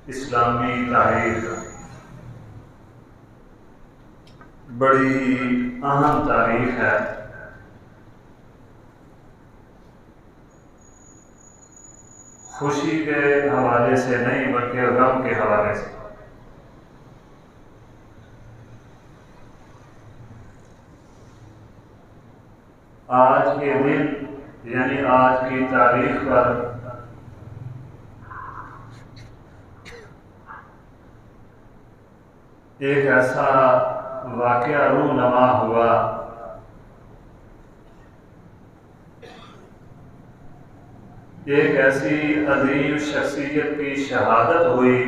اسلامی تاریخ بڑی اہم تاریخ ہے۔ خوشی کے حوالے سے نہیں بلکہ غم کے حوالے سے۔ آج کے دن یعنی آج کی تاریخ پر ایک ایسا واقعہ رونما ہوا ایک ایسی عظیم شخصیت کی شہادت ہوئی،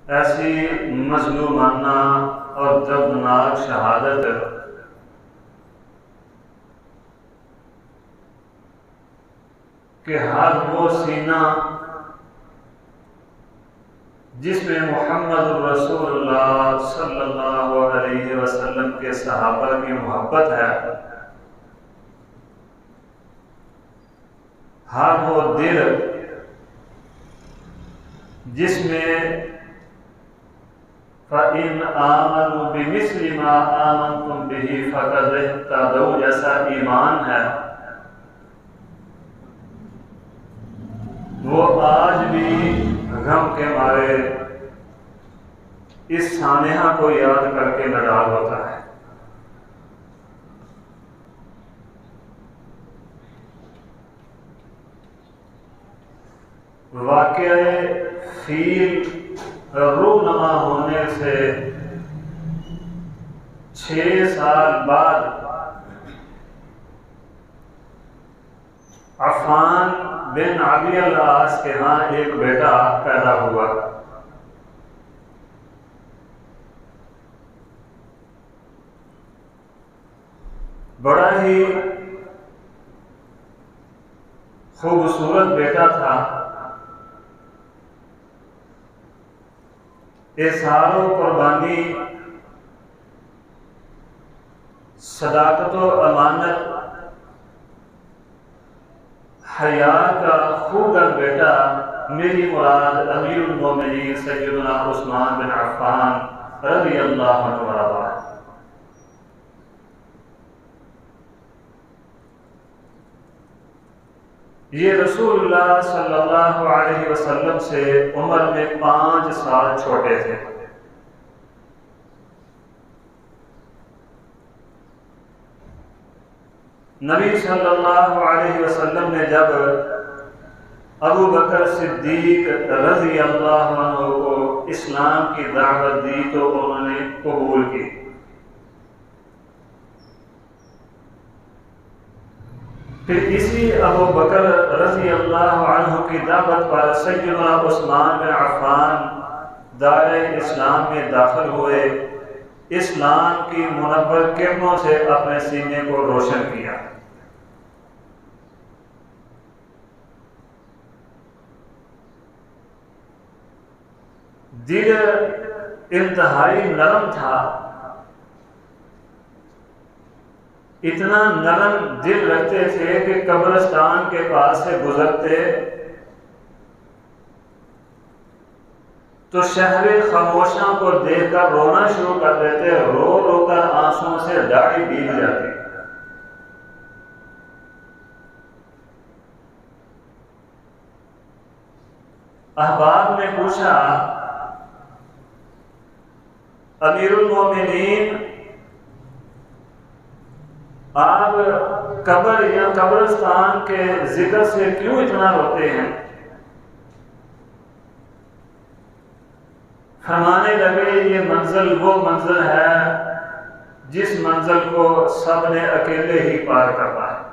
ایسی مظلومانہ اور دردناک شہادت کہ ہر وہ سینہ جس میں محمد رسول اللہ صلی اللہ علیہ وسلم کے صحابہ کی محبت ہے، ہر وہ دل جس میں فَإِنْ آمَنُوا بِمِثْلِ مَا آمَنْتُمْ بِهِ فَقَدِ اهْتَدَوْا جیسا ایمان ہے، وہ آج بھی غم کے مارے اس سانحہ کو یاد کر کے نڈال ہوتا ہے۔ واقعہ فیل رونما ہونے سے 6 سال بعد عفان بن ابی العاص کے ہاں ایک بیٹا پیدا ہوا۔ بڑا ہی خوبصورت بیٹا تھا، اظہار و قربانی، صداقت و امانت، حیا کا خوگر بیٹا، میری مراد امیر المومنین سیدنا عثمان بن عفان رضی اللہ عنہ وارضاہ۔ یہ رسول اللہ صلی اللہ علیہ وسلم سے عمر میں 5 سال چھوٹے تھے۔ نبی صلی اللہ علیہ وسلم نے جب ابو بکر صدیق رضی اللہ عنہ کو اسلام کی دعوت دی تو انہوں نے قبول کی۔ پھر اسی ابو بکر رضی اللہ عنہ کی دعوت پر سیدنا عثمان بن عفان دار اسلام میں داخل ہوئے، اسلام کی منور کرنوں سے اپنے سینے کو روشن کیا۔ دل انتہائی نرم تھا، اتنا نرم دل رکھتے تھے کہ قبرستان کے پاس سے گزرتے تو شہر خاموشاں کو دیکھ کر رونا شروع کر دیتے، رو رو کر آنسوں سے داڑھی بھیگ جاتی۔ احباب نے پوچھا، امیر المومنین آپ قبر یا قبرستان کے ذکر سے کیوں اتنا روتے ہیں؟ فرمانے لگے، یہ منزل وہ منزل ہے جس منزل کو سب نے اکیلے ہی پار کرنا ہے۔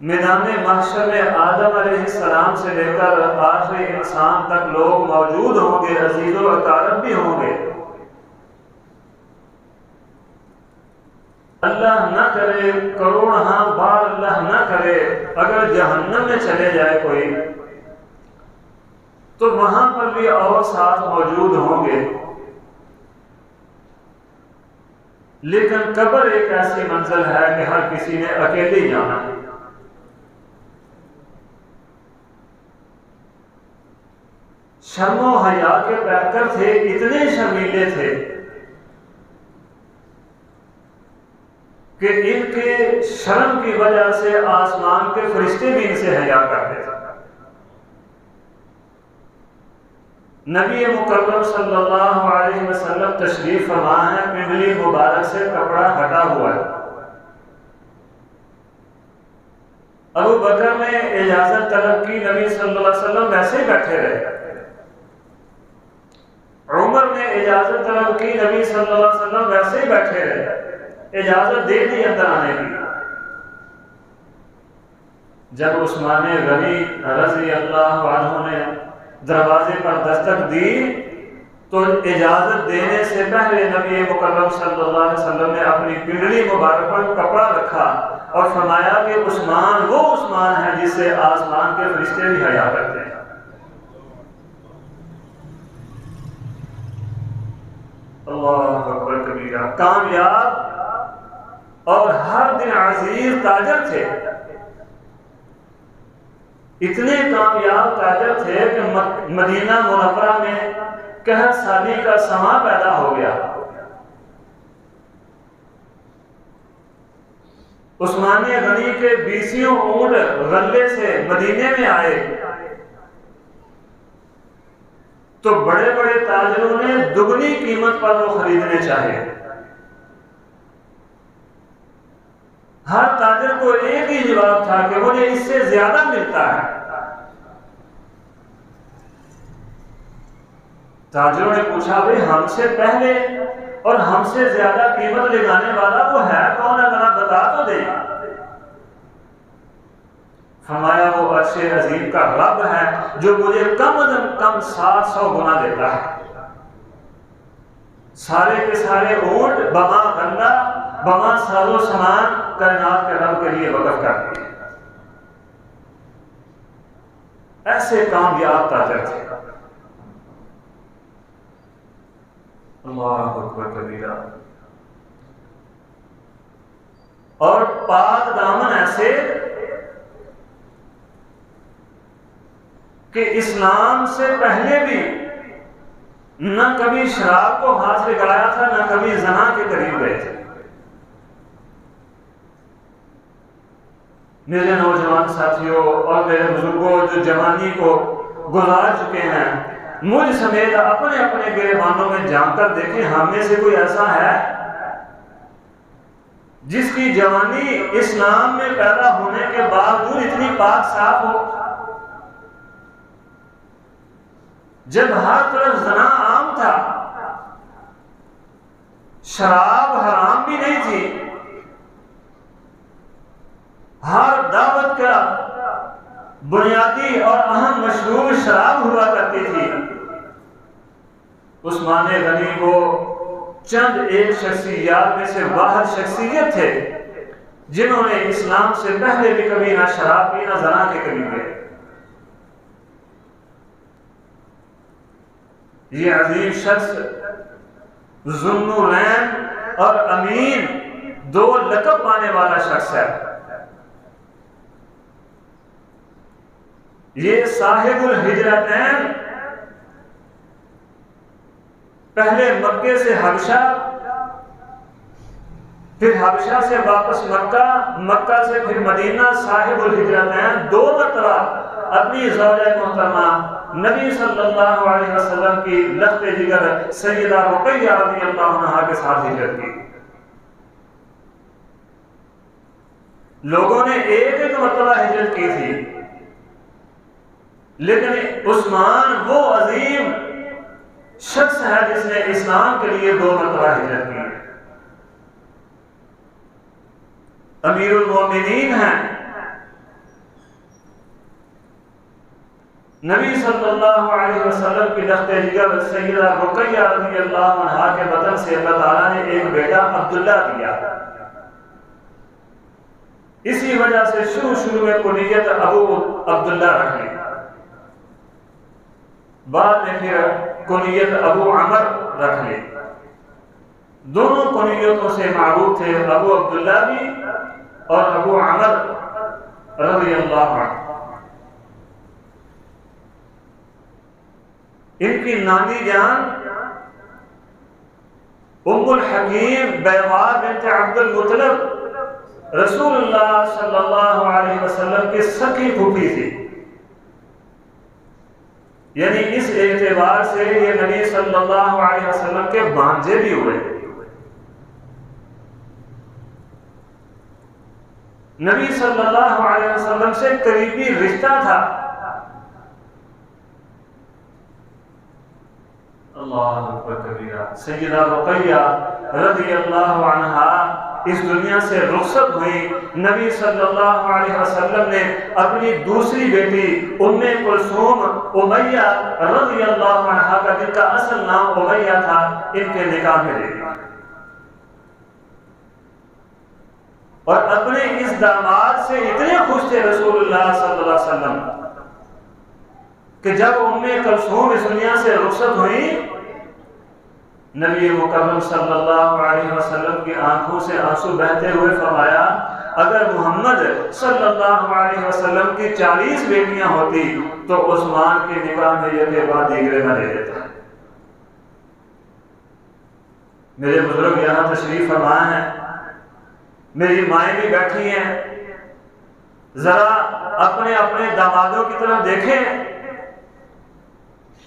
میدان محشر میں آدم علیہ السلام سے لے کر آخری انسان تک لوگ موجود ہوں گے، عزیز و اقارب بھی ہوں گے۔ اللہ نہ کرے، کروڑہاں بار اللہ نہ کرے، اگر جہنم میں چلے جائے کوئی تو وہاں پر بھی اور ساتھ موجود ہوں گے، لیکن قبر ایک ایسی منزل ہے کہ ہر کسی نے اکیلے جانا ہے۔ شرم و حیا کے پیکر تھے، اتنے شرمیلے تھے کہ ان کے شرم کی وجہ سے آسمان کے فرشتے بھی ان سے حیا کرتے تھے۔ نبی مکرم صلی اللہ علیہ وسلم تشریف فرما ہے، پنڈلی مبارک سے کپڑا ہٹا ہوا ہے۔ ابو بکر نے اجازت طلب کی، نبی صلی اللہ علیہ وسلم ویسے ہی بیٹھے رہے۔ عمر نے اجازت طلب کی، نبی صلی اللہ علیہ وسلم ویسے ہی بیٹھے رہے، اجازت دے دی اندر آنے کی۔ جب عثمان غنی رضی اللہ عنہ نے دروازے پر دستک دی تو اجازت دینے سے پہلے نبی مکرم صلی اللہ علیہ وسلم نے اپنی پنڈلی مبارک پر کپڑا رکھا اور فرمایا کہ عثمان وہ عثمان ہے جس سے آسمان کے فرشتے بھی حیا کرتے ہیں۔ اللہ اکبر کبیرہ، کامیاب اور ہر دن عزیز تاجر تھے، اتنے کامیاب تاجر تھے کہ مدینہ منورہ میں قحط سالی کا سماں پیدا ہو گیا۔ عثمان غنی کے 20 اونٹ غلے سے مدینے میں آئے تو بڑے بڑے تاجروں نے دگنی قیمت پر وہ خریدنے چاہے۔ ہر تاجر کو ایک ہی جواب تھا کہ مجھے اس سے زیادہ ملتا ہے۔ تاجروں نے پوچھا بھئی ہم سے پہلے اور ہم سے زیادہ قیمت لگانے والا وہ ہے کون ہے، ذرا بتا تو دے۔ فرمایا وہ عرش عظیم کا رب ہے جو مجھے کم از کم 700 گنا دیتا ہے۔ سارے کے سارے اونٹ بما غلہ بما ساز و سامان کائنات کے رب کے لیے وقف کر دیے۔ ایسے کامیاب تاجر تھے۔ اللہ اکبر کبیرہ، اور پاک دامن ایسے کہ اسلام سے پہلے بھی نہ کبھی شراب کو ہاتھ لگایا تھا، نہ کبھی زنا کے قریب گئے تھے۔ میرے نوجوان ساتھیوں اور میرے بزرگوں جو جوانی کو گزار چکے ہیں، مجھ سمیت اپنے اپنے گریبانوں میں جان کر دیکھیں، ہم میں سے کوئی ایسا ہے جس کی جوانی اسلام میں پیدا ہونے کے باوجود اتنی پاک صاف ہو؟ جب ہر طرف زنا عام تھا، شراب حرام بھی نہیں تھی، ہر دعوت کا بنیادی اور اہم مشروب شراب ہوا کرتی تھی، عثمان غنی کو چند ایک شخصیات میں سے واحد شخصیت تھے جنہوں نے اسلام سے پہلے بھی کبھی نہ شراب پی نہ زنا کے قریب گئے۔ یہ عظیم شخص ذوالنورین اور امین 2 لقب پانے والا شخص ہے۔ یہ صاحب الہجرتین، پہلے مکے سے حبشہ، پھر حبشہ سے واپس مکہ، مکہ سے پھر مدینہ، صاحب الہجرتین 2 مرتبہ اپنی زوجہ محترمہ نبی صلی اللہ علیہ وسلم کی لخت جگر سیدہ رقیہ رضی اللہ عنہا کے ساتھ ہجرت کی۔ لوگوں نے ایک مرتبہ ہجرت کی تھی، لیکن عثمان وہ عظیم شخص ہے جس نے اسلام کے لیے 2 مرتبہ ہجرت کی۔ امیر المومنین ہیں، نبی صلی اللہ علیہ وسلم کی لخت جگر سیدہ رقیہ رضی اللہ عنہا کے بطن سے اللہ تعالیٰ نے ایک بیٹا عبداللہ دیا۔ اسی وجہ سے شروع میں کنیت ابو عبداللہ رکھ لی، بعد میں پھر کنیت ابو عمر رکھ لی۔ دونوں کنیتوں سے معروف تھے، ابو عبداللہ بھی اور ابو عمر رضی اللہ عنہ۔ ان کی نانی جان ام الحکیم بیضاء بنت عبد المطلب رسول اللہ صلی اللہ علیہ وسلم کی سکی پھوپھی تھی، یعنی اس اعتبار سے یہ نبی صلی اللہ علیہ وسلم کے بھانجے بھی ہوئے، نبی صلی اللہ علیہ وسلم سے قریبی رشتہ تھا۔ اللہ اکبر کبیرہ۔ سیدہ رقیہ رضی اللہ عنہا اس دنیا سے رخصت ہوئی، نبی صلی اللہ علیہ وسلم نے اپنی دوسری بیٹی ام کلثوم امیہ رضی اللہ عنہا کا جن کا اصل نام امیہ تھا ان کے نکاح میں دے دیا، اور اپنے اس داماد سے اتنے خوش تھے رسول اللہ صلی اللہ علیہ وسلم کہ جب ام کلثوم اس دنیا سے رخصت ہوئی، نبی مکرم صلی اللہ علیہ وسلم کی آنکھوں سے آنسو بہتے ہوئے فرمایا اگر محمد صلی اللہ علیہ وسلم کی 40 بیٹیاں ہوتی تو عثمان کے نکاح میں یہ کے بعد دیگرے نہ دے دیتا۔ میرے بزرگ یہاں تشریف فرما ہیں، میری مائیں بھی بیٹھی ہیں، ذرا اپنے اپنے دامادوں کی طرف دیکھیں،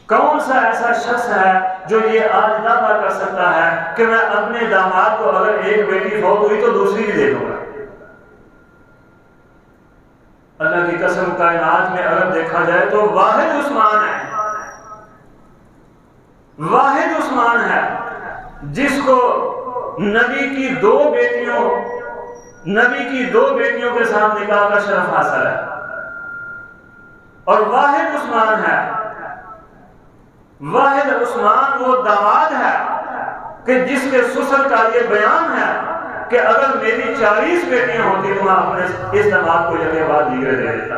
کون سا ایسا شخص ہے جو یہ آج دعویٰ کر سکتا ہے کہ میں اپنے داماد کو اگر ایک بیٹی فوت ہوئی تو دوسری بھی دے دوں گا؟ اللہ کی قسم کائنات میں اگر دیکھا جائے تو واحد عثمان ہے، واحد عثمان ہے جس کو نبی کی دو بیٹیوں کے ساتھ نکاح کا شرف حاصل ہے، اور واحد عثمان ہے، واحد عثمان وہ داماد ہے کہ جس کے سسر کا یہ بیان ہے کہ اگر میری 40 بیٹیاں ہوتی تو میں اپنے اس داماد کو یہ بعد دیگرے دے دیتا۔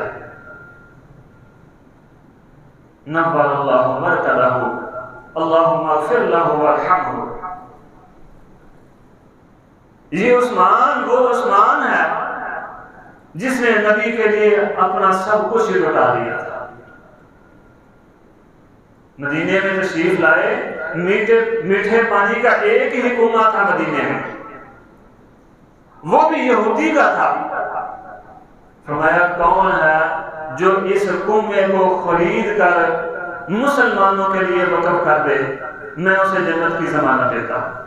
نبّر اللہ مرتبہ اللہم اغفر لہ وارحمہ۔ یہ عثمان وہ عثمان ہے جس نے نبی کے لیے اپنا سب کچھ لٹا دیا تھا۔ مدینے میں تشریف لائے، میٹھے پانی کا ایک ہی کنواں تھا مدینے میں، وہ بھی یہودی کا تھا۔ فرمایا کون ہے جو اس کنویں کو خرید کر مسلمانوں کے لیے وقف کر دے، میں اسے جنت کی ضمانت دیتا ہوں۔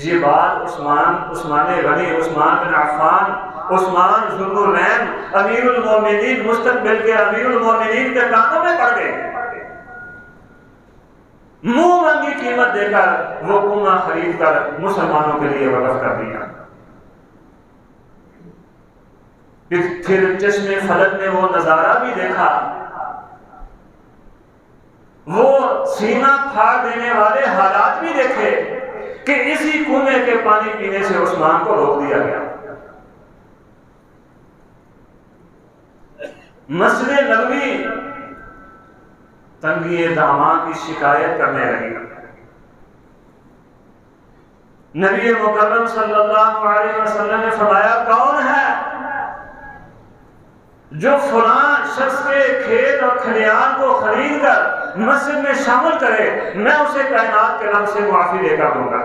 یہ بات عثمان غنی، عثمان بن عفان، عثمان ذوالنورین امیر المومنین، مستقبل کے امیر المومنین کے کانوں میں پڑ گئے، منہ مانگی قیمت دے کر وہ کنواں خرید کر مسلمانوں کے لیے وقف کر دیا۔ پھر چشمے فلک میں وہ نظارہ بھی دیکھا، وہ سینہ پھاڑ دینے والے حالات بھی دیکھے کہ اسی کنویں کے پانی پینے سے عثمان کو روک دیا گیا۔ مسجد نبوی تنگی داماد کی شکایت کرنے لگی۔ نبی مکرم صلی اللہ علیہ وسلم نے فرمایا کون ہے جو فلاں شخص کے کھیت اور کھلیان کو خرید کر مسجد میں شامل کرے، میں اسے کائنات کے رب سے معافی دے کر دوں گا۔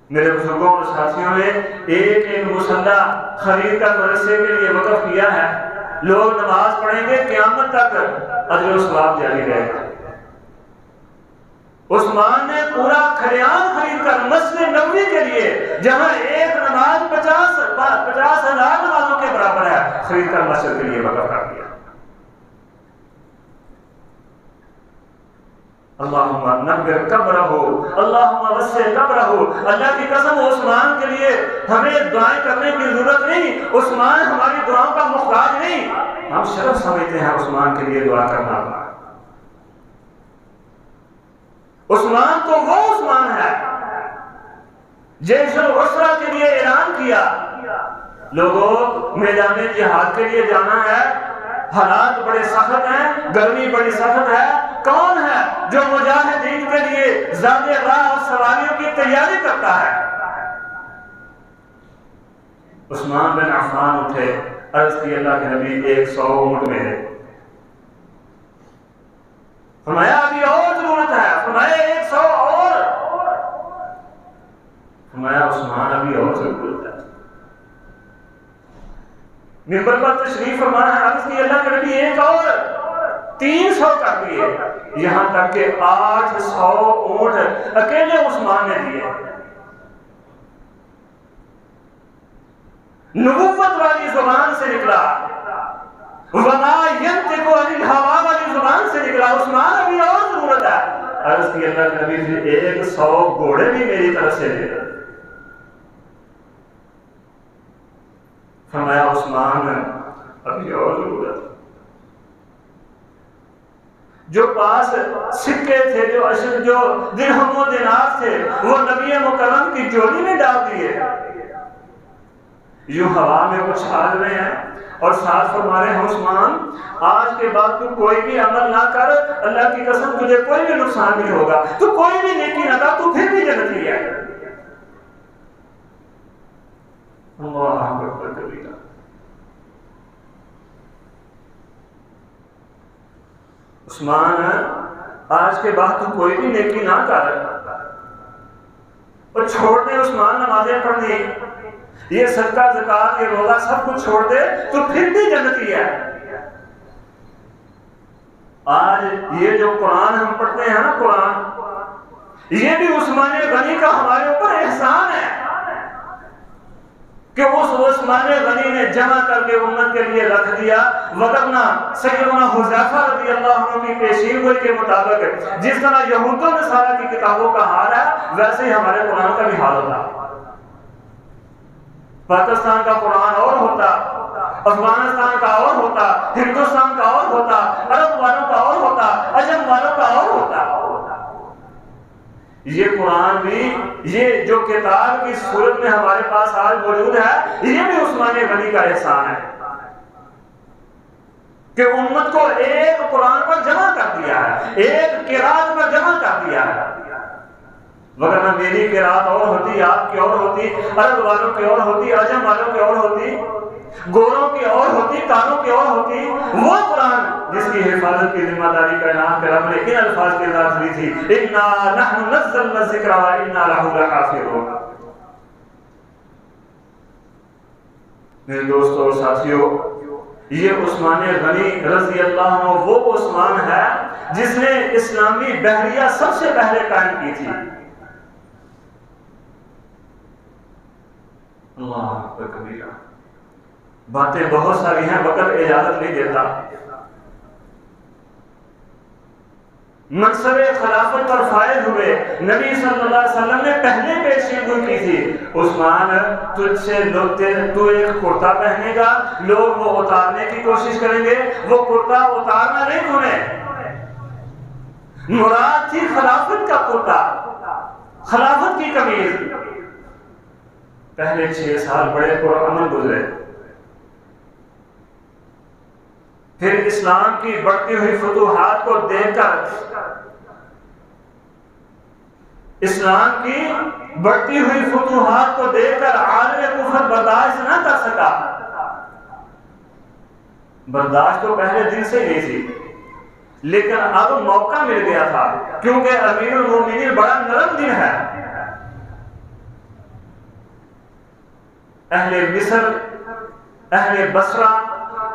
میرے بزرگوں اور ساتھیوں نے ایک مسلح خرید کر مدرسے کے لیے وقف کیا ہے، لوگ نماز پڑھیں گے قیامت تک اجر و ثواب جاری رہے گا۔ عثمان نے پورا کھلیان خرید کر مسجد نبوی کے لیے، جہاں ایک نماز 50,000 نمازوں کے برابر ہے، خرید کر مسجد کے لیے وقف کر دیا۔ اللہم نبر قبرہ، اللہم وسع قبرہ۔ اللہ کی قسم عثمان کے لیے ہمیں دعائیں کرنے کی ضرورت نہیں، عثمان ہماری دعاؤں کا محتاج نہیں، ہم شرف سمجھتے ہیں عثمان کے لیے دعا کرنا۔ عثمان تو وہ عثمان ہے جیش العسرہ کے لیے اعلان کیا، لوگوں میدان جہاد کے لیے جانا ہے، حالات بڑے سخت ہیں، گرمی بڑی سخت ہے، کون ہے جو مجاہدین کے لیے زاد راہ اور سواریوں کی تیاری کرتا ہے؟ عثمان بن عفان اٹھے، عرض کی اللہ کے نبی 100 اونٹ میرے. فرمایا ابھی اور ضرورت ہے. فرمایا 100 اور. فرمایا عثمان ابھی اور ضرورت ہے. ممبر پر تشریف فرمایا ہے. عرض کی اللہ کے نبی 1 اور. 300 کر دیے. یہاں تک کہ 800 اونٹ اکیلے عثمان نے دیے. نبوت والی زبان سے نکلا, وما ينطق عن الهوى والی زبان سے نکلا. عثمان ابھی اور ضرورت ہے. عرض کی اللہ کے نبی سے 100 گھوڑے بھی میری طرف سے دے. فرمایا عثمان ابھی اور ضرورت. جو پاس سکے تھے, جو درہم و دینار تھے, وہ نبی مکرم کی جولی میں ڈال دیے. یوں ہوا میں اچھال رہے ہیں اور ساتھ فرما رہے ہیں عثمان آج کے بعد تو کوئی بھی عمل نہ کر, اللہ کی قسم تجھے کوئی بھی نقصان نہیں ہوگا. تو کوئی بھی نیکی نہ کر, تو پھر بھی جنتی ہے. اللہ اکبر کبیرہ. عثمان آج کے بعد تو کوئی بھی نیکی نہ کر, اور چھوڑ دے عثمان نمازیں پڑھنی, یہ صدقہ زکات یہ روزہ سب کچھ چھوڑ دے تو پھر بھی جنتی ہے. آج یہ جو قرآن ہم پڑھتے ہیں نا, قرآن یہ بھی عثمان غنی کا ہمارے اوپر احسان ہے کہ اس عثمان غنی نے جمع کر کے امت کے لیے رکھ دیا. وگرنہ سیدنا حذیفہ رضی اللہ عنہ کی پیشین گوئی کے مطابق جس طرح یہود و نصارہ کی کتابوں کا حال ہے, ویسے ہی ہمارے قرآن کا بھی حال ہوتا. پاکستان کا قرآن اور ہوتا, افغانستان کا اور ہوتا, ہندوستان کا اور ہوتا, عرب والوں کا اور ہوتا, عجم والوں کا اور ہوتا. یہ قرآن بھی, یہ جو کتاب کی صورت میں ہمارے پاس آج موجود ہے, یہ بھی عثمان غنی کا احسان ہے کہ امت کو ایک قرآن پر جمع کر دیا ہے, ایک قرات پر جمع کر دیا ہے. وگرنہ میری قرات اور ہوتی, آپ کی اور ہوتی, عرب والوں کی اور ہوتی, عجم والوں کی اور ہوتی, گوروں کی اور ہوتی, کانوں کی اور ہوتی. وہ قرآن جس کی حفاظت کی ذمہ داری کائنات کے رب نے ان الفاظ کے ساتھ لی تھی, انا نحن نزلنا الذکر وانا لہ لحافظون. میرے دوستوں اور ساتھیوں, یہ عثمان غنی رضی اللہ عنہ وہ عثمان ہے جس نے اسلامی بحریہ سب سے پہلے قائم کی تھی. اللہ اکبر کبیرہ. باتیں بہت ساری ہیں, وقت اجازت نہیں دیتا. منصب خلافت پر فائز ہوئے, نبی صلی اللہ علیہ وسلم نے پہلے پیشین گوئی کی تھی, عثمان تجھ سے تو ایک کرتا پہنے گا, لوگ وہ اتارنے کی کوشش کریں گے, وہ کرتا اتارنا نہیں تمہیں. مراد تھی خلافت کا کرتا, خلافت کی قمیض. پہلے 6 سال بڑے پرامن گزرے, پھر اسلام کی بڑھتی ہوئی فتوحات کو دیکھ کر, اسلام کی بڑھتی ہوئی فتوحات کو دیکھ کر عالم کفر برداشت نہ کر سکا. برداشت تو پہلے دن سے نہیں تھی, لیکن اب موقع مل گیا تھا کیونکہ امیر المومنین بڑا نرم دن ہے. اہل مصر, اہل بصرہ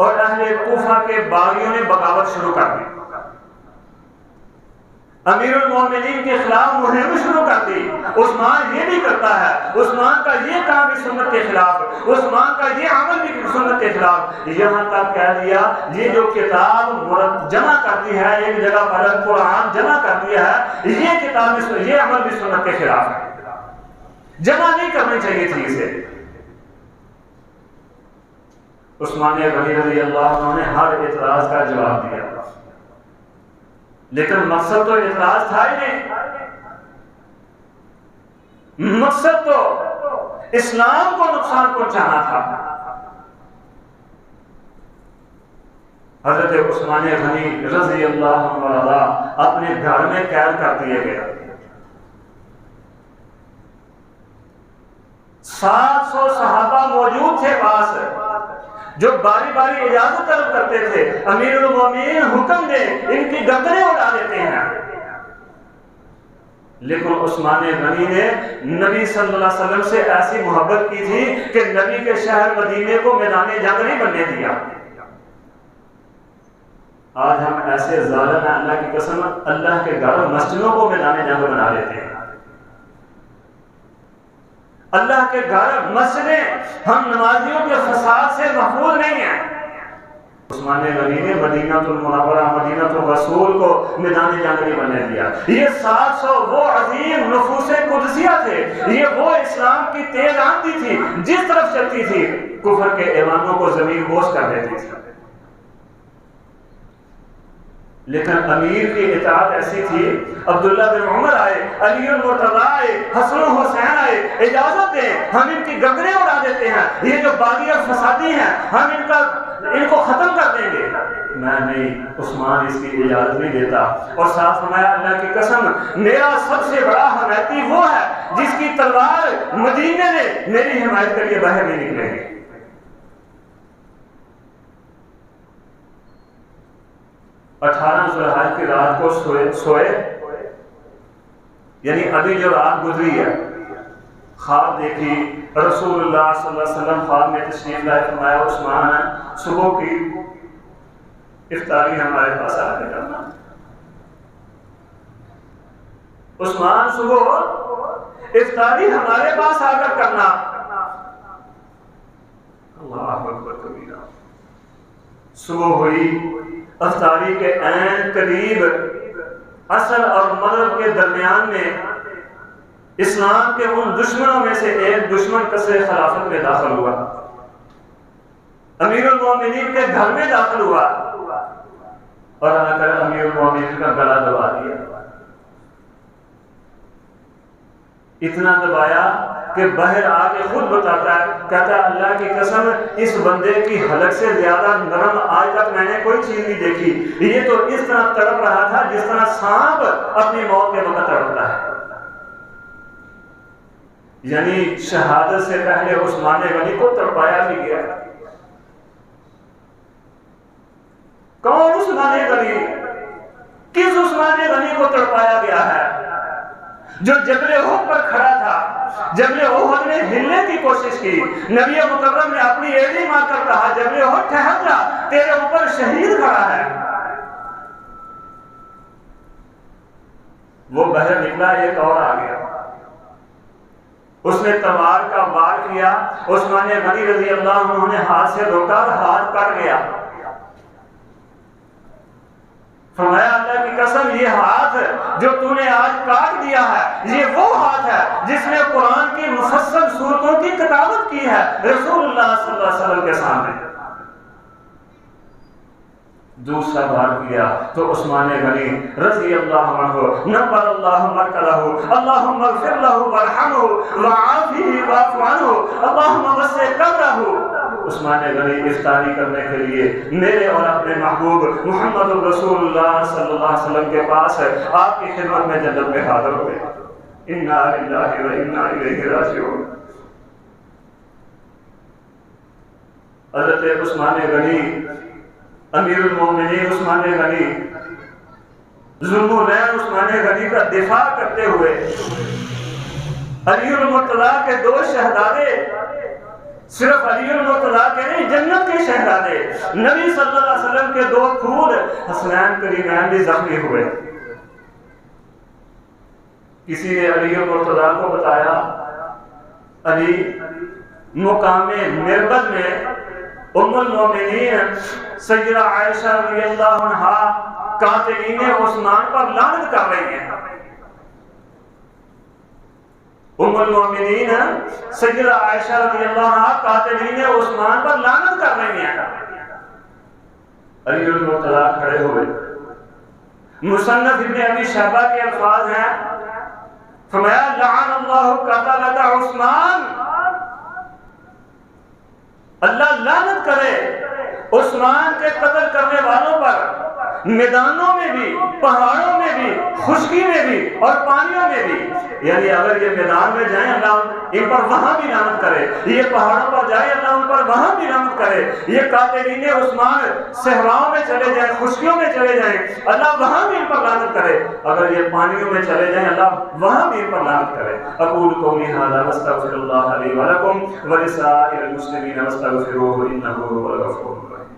اور اہل کوفہ کے باغیوں نے بغاوت شروع کر دی, امیر المومنین کے خلاف مہم شروع کر دی. عثمان یہ بھی کرتا ہے, عثمان کا یہ کام بھی سنت کے خلاف, عثمان کا یہ عمل بھی سنت کے خلاف. یہاں تک کہہ دیا یہ جو کتاب جمع کرتی ہے ایک جگہ پر, قرآن جمع کر دیا ہے, یہ کتاب یہ عمل بھی سنت کے خلاف ہے, جمع نہیں کرنی چاہیے تھی اسے. عثمان غنی رضی اللہ عنہ نے ہر اعتراض کا جواب دیا, لیکن مقصد تو اعتراض تھا ہی نہیں. مقصد تو اسلام کو نقصان پہنچانا تھا. حضرت عثمان غنی رضی اللہ عنہ اپنے گھر میں قید کر دیے گئے. 700 صحابہ موجود تھے پاس, جو باری باری اجازت طلب کرتے تھے، امیر المومنین حکم دے ان کی گردنیں اڑا دیتے ہیں، لیکن عثمان غنی نے نبی صلی اللہ علیہ وسلم سے ایسی محبت کی تھی کہ نبی کے شہر مدینے کو میدان جنگ نہیں بننے دیا۔ آج ہم ایسے ظالم ہیں، اللہ کی قسم، اللہ کے گھر مسجدوں کو میدان جنگ بنا لیتے ہیں۔ اللہ کے گھر مسجدیں ہم نمازیوں کے فساد سے محفوظ نہیں ہیں۔ عثمان غنی نے مدینہ المنورہ، مدینہ الرسول کو میدان جنگ نہیں بننے دیا۔ یہ 700 وہ عظیم نفوس قدسیہ تھے، یہ وہ اسلام کی تیز آندھی تھی جس طرف چلتی تھی کفر کے ایوانوں کو زمین بوس کر دیتی تھی۔ لیکن امیر کی اطاعت ایسی تھی، عبداللہ بن عمر آئے، علی المرتضیٰ آئے، حسن و حسین آئے، اجازت دیں ہم ان کی گردنیں اڑا دیتے ہیں، یہ جو باغی اور فسادی ہیں ہم ان کو ختم کر دیں گے۔ میں نہیں، عثمان اس کی اجازت نہیں دیتا، اور ساتھ فرمایا اللہ کی قسم میرا سب سے بڑا حمایتی وہ ہے جس کی تلوار مدینے میں میری حمایت کے لیے باہر نہیں نکلے گی۔ 18 ذوالحج کی رات کو سوئے، یعنی ابھی جو رات گزری ہے، خواب دیکھی، رسول اللہ صلی اللہ علیہ وسلم خواب میں تشریف لائے، فرمایا عثمان صبح کی افطاری ہمارے پاس آ کے کرنا۔ عثمان صبح افطاری ہمارے پاس آ کر کرنا۔ اللہ اکبر کبیرہ۔ صبح ہوئی، افطاری کے عین قریب عصر اور مغرب کے درمیان میں اسلام کے ان دشمنوں میں سے ایک دشمن قصر خلافت میں داخل ہوا، امیر المومنین کے گھر میں داخل ہوا اور آ کر امیر المومنین کا گلا دبا دیا۔ اتنا دبایا کہ باہر آ کے خود بتاتا ہے، کہتا ہے اللہ کی قسم اس بندے کی حلق سے زیادہ نرم آج تک میں نے کوئی چیز نہیں دیکھی، یہ تو اس طرح تڑپ رہا تھا جس طرح سانپ اپنی موت کے وقت تڑپتا ہے۔ یعنی شہادت سے پہلے عثمان غنی کو تڑپایا بھی گیا۔ کون عثمان غنی؟ کس عثمان غنی کو تڑپایا گیا ہے؟ جو جبل احد پر کھڑا تھا، جبل احد میں ہلنے کی کوشش کی، نبی مکرم نے اپنی ایڑی مار کر کہا جبل احد ٹھہر جا، تیرے اوپر شہید کھڑا ہے۔ وہ باہر نکلا، ایک اور آ گیا، اس نے تلوار کا وار کیا، عثمان غنی رضی اللہ عنہ نے ہاتھ سے روکا اور ہاتھ کٹ گیا۔ فرمایا اللہ کی قسم یہ ہاتھ جو تو نے آج کاٹ دیا ہے یہ وہ ہاتھ ہے جس نے قرآن کی مفصل سورتوں کی کتابت کی ہے رسول اللہ صلی اللہ علیہ وسلم کے سامنے۔ دوسرا بار کیا تو عثمان غنی رضی اللہ عنہ نور اللہ مرکزہ اللہم اغفر لہ وارحمہ وعافہ واعف عنہ اللہم وسع قبرہ۔ عثمان غنی افطاری کرنے کے لیے میرے اور اپنے محبوب محمد رسول اللہ صلی اللہ علیہ وسلم کے پاس آپ کی خدمت میں جنت میں حاضر ہوئے۔ انا للہ و انا الیہ راجعون۔ حضرت عثمان غنی امیر المومنین عثمان غنی ذوالنورین عثمان غنی کا دفاع کرتے ہوئے علی المرتضیٰ کے 2 شہزادے، صرف علی المرتضیٰ کے نہیں جنت کے شہزادے، نبی صلی اللہ علیہ وسلم کے 2 خود حسنین کریمین بھی زخمی ہوئے۔ کسی نے علی المرتضیٰ کو بتایا علی مقام مربد میں ام المومنین سیدہ عائشہ رضی اللہ عنہا قاتلین عثمان پر لعنت کر رہی ہیں۔ ام المومنین سیدہ عائشہ رضی اللہ عنہا قاتلین عثمان پر لعنت کر رہی ہیں۔ علی المرتضیٰ کھڑے ہوئے، مصنف ابن ابی شیبہ کے الفاظ ہیں، فرمایا لعن اللہ قتلۃ عثمان، اللہ لعنت کرے عثمان کے قتل کرنے والوں پر۔ میدانوں میں بھی، پہاڑوں میں بھی، خشکی میں بھی اور پانیوں میں بھی، یعنی اگر یہ میدان میں جائیں اللہ ان پر وہاں بھی رحمت کرے، یہ پہاڑوں پر جائیں اللہ ان پر وہاں بھی رحمت کرے، یہ قاتلین عثمان صحراؤں میں چلے جائیں، خشکیوں میں چلے جائیں اللہ وہاں بھی ان پر رحمت کرے، اگر یہ پانیوں میں چلے جائیں اللہ وہاں بھی ان پر رحمت کرے۔ اقول قولی ھذا واستغفر اللہ لی ولکم ولسائر المسلمین واستغفروہ انہ هو الغفور الرحیم۔